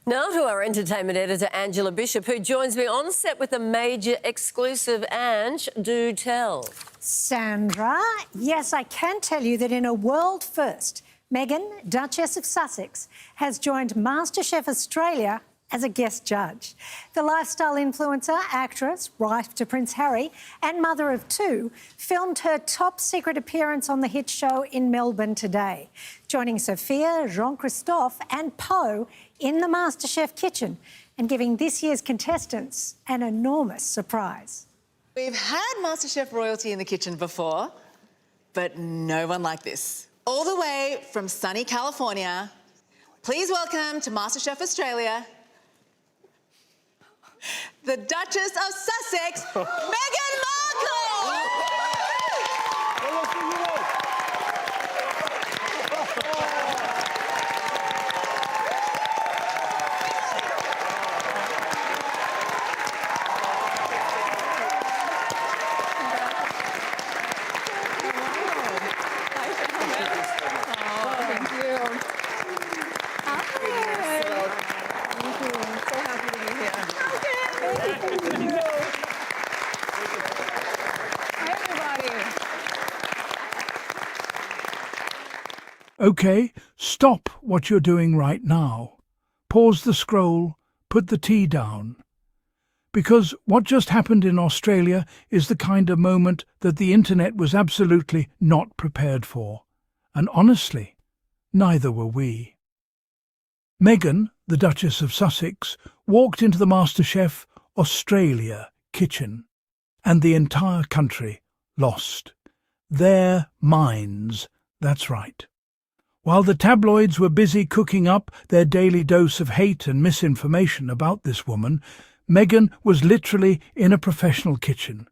Now to our entertainment editor, Angela Bishop, who joins me on set with a major exclusive. Ange, do tell. Sandra, yes, I can tell you that in a world first, Meghan, Duchess of Sussex, has joined MasterChef Australia as a guest judge. The lifestyle influencer, actress, wife to Prince Harry and mother of two, filmed her top secret appearance on the hit show in Melbourne today, joining Sophia, Jean-Christophe and Poe in the MasterChef kitchen and giving this year's contestants an enormous surprise. We've had MasterChef royalty in the kitchen before, but no one like this. All the way from sunny California, please welcome to MasterChef Australia, the Duchess of Sussex, Meghan Markle! OK, stop what you're doing right now. Pause the scroll, put the tea down. Because what just happened in Australia is the kind of moment that the internet was absolutely not prepared for. And honestly, neither were we. Meghan, the Duchess of Sussex, walked into the MasterChef Australia kitchen, and the entire country lost their minds. That's right. While the tabloids were busy cooking up their daily dose of hate and misinformation about this woman, Meghan was literally in a professional kitchen,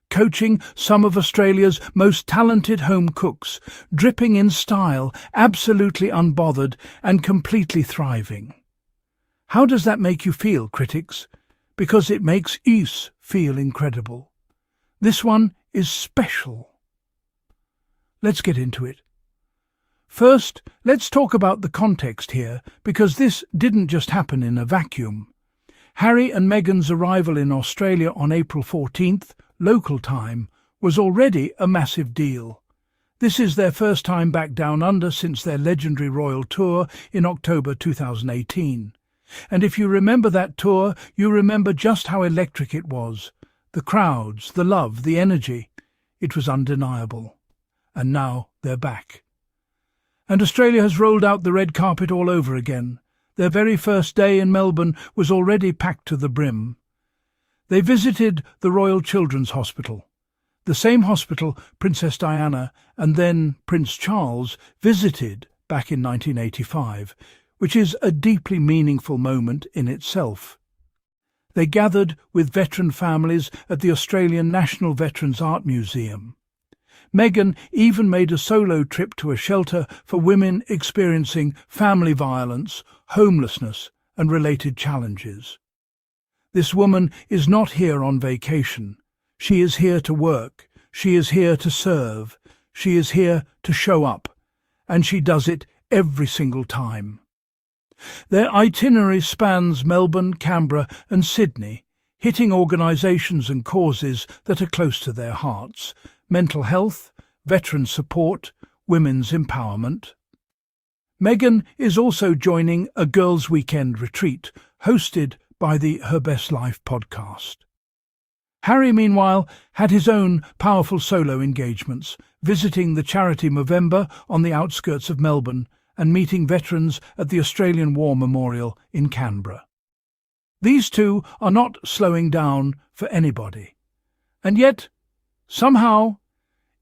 coaching some of Australia's most talented home cooks, dripping in style, absolutely unbothered and completely thriving. How does that make you feel, critics? Because it makes us feel incredible. This one is special. Let's get into it. First, let's talk about the context here, because this didn't just happen in a vacuum. Harry and Meghan's arrival in Australia on April 14th, local time, was already a massive deal. This is their first time back down under since their legendary royal tour in October 2018. And if you remember that tour, you remember just how electric it was. The crowds, the love, the energy. It was undeniable. And now they're back. And Australia has rolled out the red carpet all over again. Their very first day in Melbourne was already packed to the brim. They visited the Royal Children's Hospital, the same hospital Princess Diana and then Prince Charles visited back in 1985, which is a deeply meaningful moment in itself. They gathered with veteran families at the Australian National Veterans Art Museum. Meghan even made a solo trip to a shelter for women experiencing family violence, homelessness and related challenges. This woman is not here on vacation. She is here to work. She is here to serve. She is here to show up. And she does it every single time. Their itinerary spans Melbourne, Canberra and Sydney, hitting organisations and causes that are close to their hearts: mental health, veteran support, women's empowerment. Meghan is also joining a Girls' Weekend retreat hosted by the Her Best Life podcast. Harry, meanwhile, had his own powerful solo engagements, visiting the charity Movember on the outskirts of Melbourne and meeting veterans at the Australian War Memorial in Canberra. These two are not slowing down for anybody. And yet, somehow,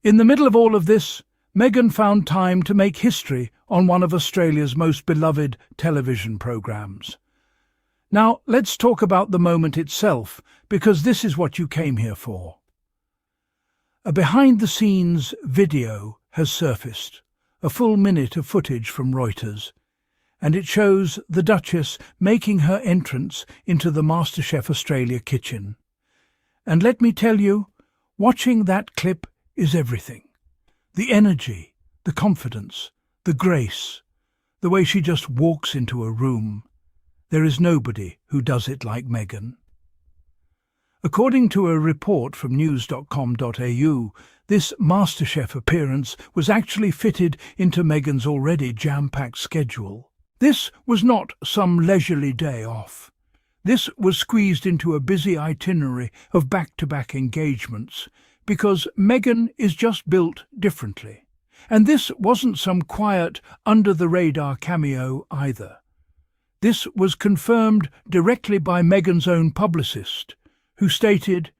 in the middle of all of this, Meghan found time to make history on one of Australia's most beloved television programmes. Now, let's talk about the moment itself, because this is what you came here for. A behind-the-scenes video has surfaced, a full minute of footage from Reuters, and it shows the Duchess making her entrance into the MasterChef Australia kitchen. And let me tell you, watching that clip is everything. The energy, the confidence, the grace, the way she just walks into a room. There is nobody who does it like Meghan. According to a report from news.com.au, this MasterChef appearance was actually fitted into Meghan's already jam-packed schedule. This was not some leisurely day off. This was squeezed into a busy itinerary of back-to-back engagements, because Meghan is just built differently. And this wasn't some quiet, under-the-radar cameo either. This was confirmed directly by Meghan's own publicist, who stated,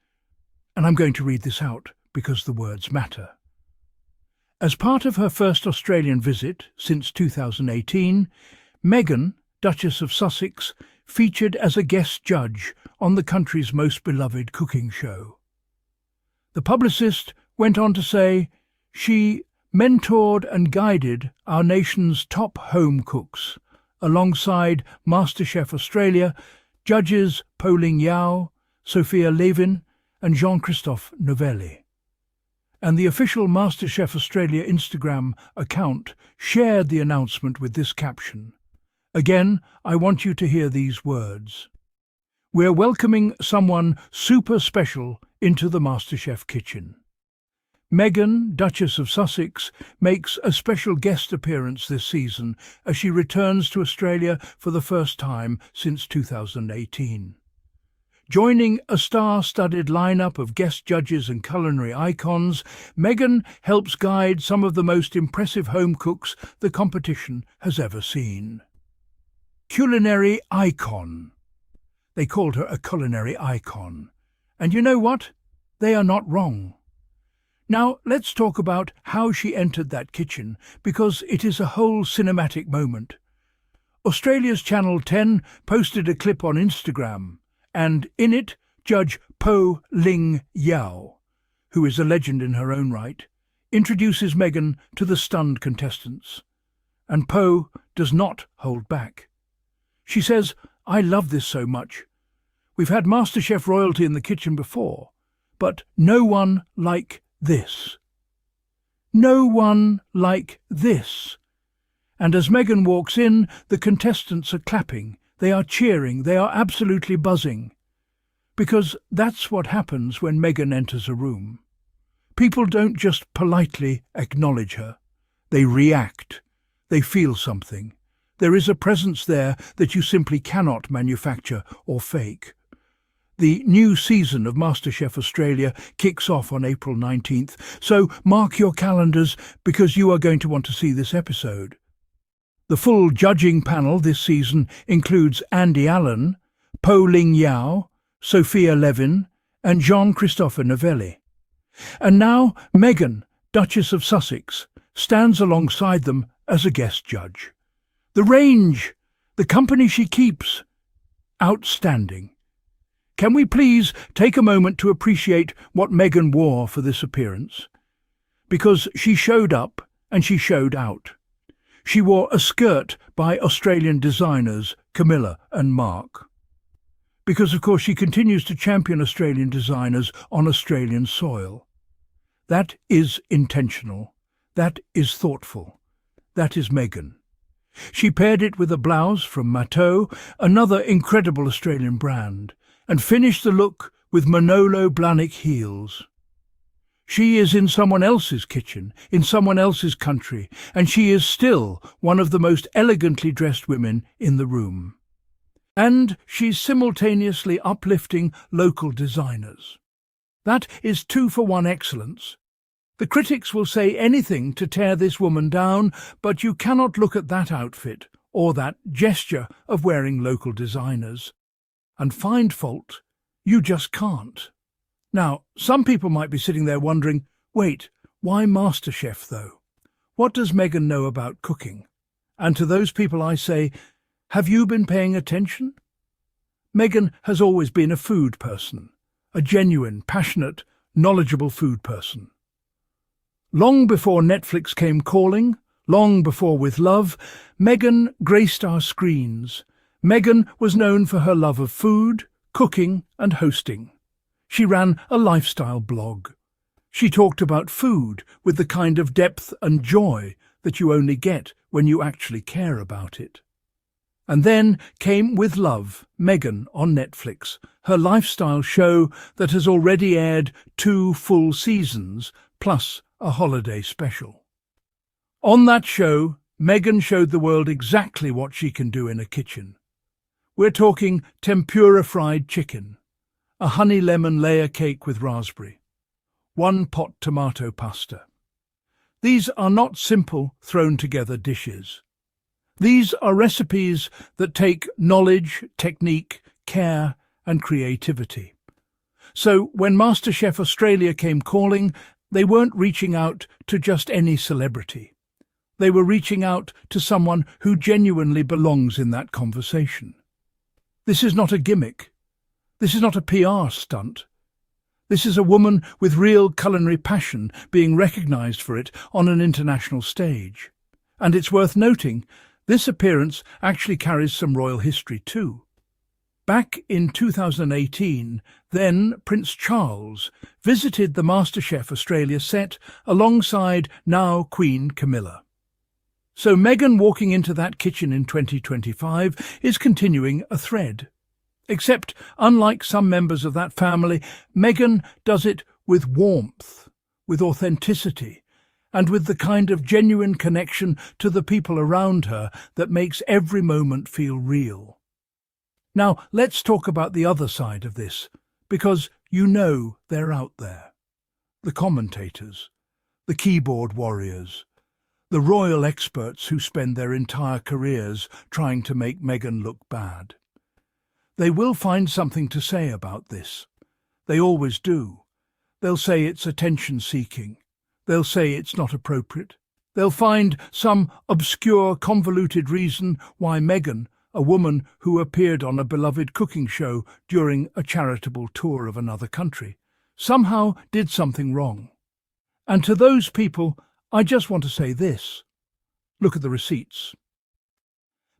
and I'm going to read this out because the words matter. As part of her first Australian visit since 2018, Meghan, Duchess of Sussex, featured as a guest judge on the country's most beloved cooking show. The publicist went on to say she mentored and guided our nation's top home cooks, alongside MasterChef Australia judges Po Ling Yao, Sophia Levin and Jean-Christophe Novelli. And the official MasterChef Australia Instagram account shared the announcement with this caption. Again, I want you to hear these words. We're welcoming someone super special into the MasterChef kitchen. Meghan, Duchess of Sussex, makes a special guest appearance this season as she returns to Australia for the first time since 2018. Joining a star-studded lineup of guest judges and culinary icons, Meghan helps guide some of the most impressive home cooks the competition has ever seen. Culinary icon. They called her a culinary icon. And you know what? They are not wrong. Now, let's talk about how she entered that kitchen, because it is a whole cinematic moment. Australia's Channel 10 posted a clip on Instagram, and in it, Judge Po Ling Yao, who is a legend in her own right, introduces Meghan to the stunned contestants. And Po does not hold back. She says, I love this so much. We've had MasterChef royalty in the kitchen before, but no one like this. No one like this. And as Meghan walks in, the contestants are clapping, they are cheering, they are absolutely buzzing. Because that's what happens when Meghan enters a room. People don't just politely acknowledge her. They react. They feel something. There is a presence there that you simply cannot manufacture or fake. The new season of MasterChef Australia kicks off on April 19th, so mark your calendars because you are going to want to see this episode. The full judging panel this season includes Andy Allen, Po Ling Yao, Sophia Levin and Jean-Christophe Novelli. And now Meghan, Duchess of Sussex, stands alongside them as a guest judge. The range, the company she keeps, outstanding. Can we please take a moment to appreciate what Meghan wore for this appearance? Because she showed up and she showed out. She wore a skirt by Australian designers Camilla and Mark. Because, of course, she continues to champion Australian designers on Australian soil. That is intentional. That is thoughtful. That is Meghan. She paired it with a blouse from Mateau, another incredible Australian brand, and finished the look with Manolo Blahnik heels. She is in someone else's kitchen, in someone else's country, and she is still one of the most elegantly dressed women in the room. And she's simultaneously uplifting local designers. That is 2-for-1 excellence. The critics will say anything to tear this woman down, but you cannot look at that outfit or that gesture of wearing local designers and find fault. You just can't. Now, some people might be sitting there wondering, wait, why MasterChef though? What does Meghan know about cooking? And to those people I say, have you been paying attention? Meghan has always been a food person, a genuine, passionate, knowledgeable food person. Long before Netflix came calling, long before With Love, Meghan graced our screens. Meghan was known for her love of food, cooking and hosting. She ran a lifestyle blog. She talked about food with the kind of depth and joy that you only get when you actually care about it. And then came With Love, Meghan on Netflix, her lifestyle show that has already aired 2 full seasons, plus a holiday special. On that show, Meghan showed the world exactly what she can do in a kitchen. We're talking tempura fried chicken, a honey lemon layer cake with raspberry, 1 pot tomato pasta. These are not simple, thrown-together dishes. These are recipes that take knowledge, technique, care and creativity. So when MasterChef Australia came calling, they weren't reaching out to just any celebrity. They were reaching out to someone who genuinely belongs in that conversation. This is not a gimmick. This is not a PR stunt. This is a woman with real culinary passion being recognised for it on an international stage. And it's worth noting, this appearance actually carries some royal history too. Back in 2018, then Prince Charles visited the MasterChef Australia set alongside now Queen Camilla. So Meghan walking into that kitchen in 2025 is continuing a thread. Except, unlike some members of that family, Meghan does it with warmth, with authenticity, and with the kind of genuine connection to the people around her that makes every moment feel real. Now, let's talk about the other side of this, because you know they're out there. The commentators, the keyboard warriors, the royal experts who spend their entire careers trying to make Meghan look bad. They will find something to say about this. They always do. They'll say it's attention-seeking. They'll say it's not appropriate. They'll find some obscure, convoluted reason why Meghan, a woman who appeared on a beloved cooking show during a charitable tour of another country, somehow did something wrong. And to those people, I just want to say this. Look at the receipts.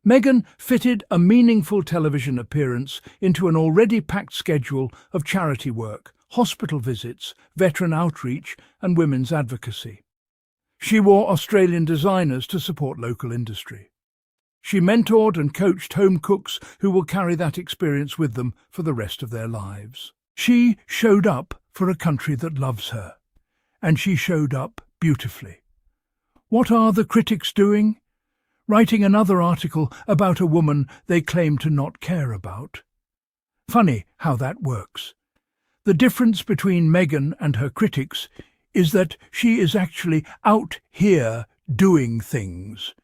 Meghan fitted a meaningful television appearance into an already packed schedule of charity work, hospital visits, veteran outreach and women's advocacy. She wore Australian designers to support local industry. She mentored and coached home cooks who will carry that experience with them for the rest of their lives. She showed up for a country that loves her, and she showed up beautifully. What are the critics doing? Writing another article about a woman they claim to not care about. Funny how that works. The difference between Meghan and her critics is that she is actually out here doing things.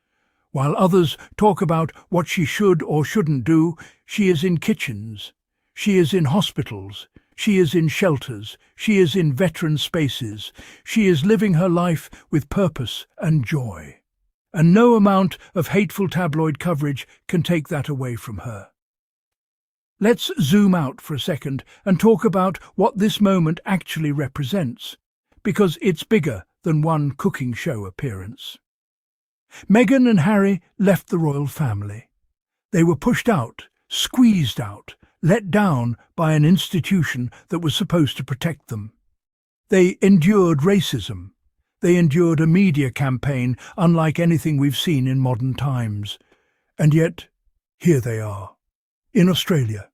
While others talk about what she should or shouldn't do, she is in kitchens, she is in hospitals, she is in shelters, she is in veteran spaces, she is living her life with purpose and joy. And no amount of hateful tabloid coverage can take that away from her. Let's zoom out for a second and talk about what this moment actually represents, because it's bigger than one cooking show appearance. Meghan and Harry left the royal family. They were pushed out, squeezed out, let down by an institution that was supposed to protect them. They endured racism. They endured a media campaign unlike anything we've seen in modern times. And yet, here they are, in Australia,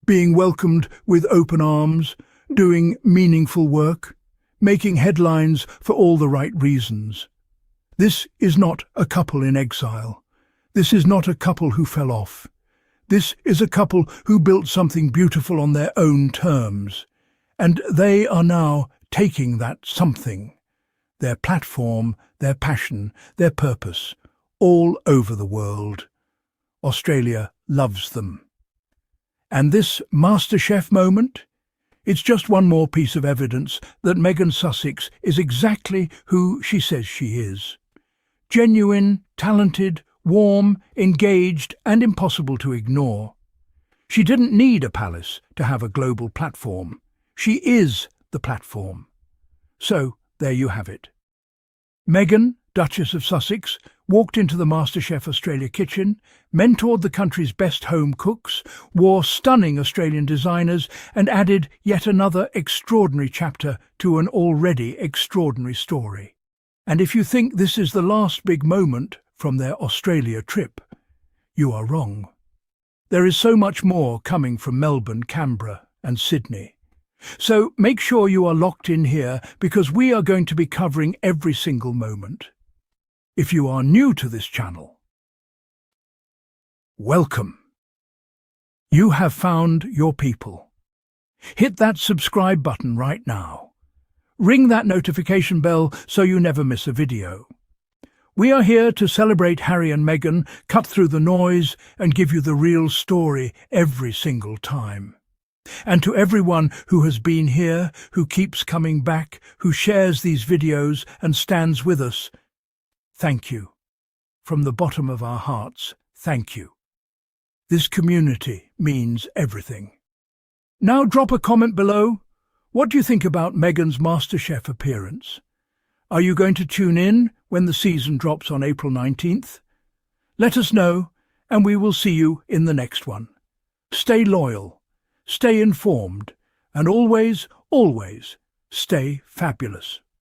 being welcomed with open arms, doing meaningful work, making headlines for all the right reasons. This is not a couple in exile. This is not a couple who fell off. This is a couple who built something beautiful on their own terms. And they are now taking that something, their platform, their passion, their purpose, all over the world. Australia loves them. And this MasterChef moment? It's just one more piece of evidence that Meghan Sussex is exactly who she says she is. Genuine, talented, warm, engaged, and impossible to ignore. She didn't need a palace to have a global platform. She is the platform. So, there you have it. Meghan, Duchess of Sussex, walked into the MasterChef Australia kitchen, mentored the country's best home cooks, wore stunning Australian designers, and added yet another extraordinary chapter to an already extraordinary story. And if you think this is the last big moment from their Australia trip, you are wrong. There is so much more coming from Melbourne, Canberra and Sydney. So make sure you are locked in here because we are going to be covering every single moment. If you are new to this channel, welcome. You have found your people. Hit that subscribe button right now. Ring that notification bell so you never miss a video. We are here to celebrate Harry and Meghan, cut through the noise and give you the real story every single time. And to everyone who has been here, who keeps coming back, who shares these videos and stands with us, thank you. From the bottom of our hearts, thank you. This community means everything. Now drop a comment below. What do you think about Meghan's MasterChef appearance? Are you going to tune in when the season drops on April 19th? Let us know, and we will see you in the next one. Stay loyal, stay informed, and always, always stay fabulous.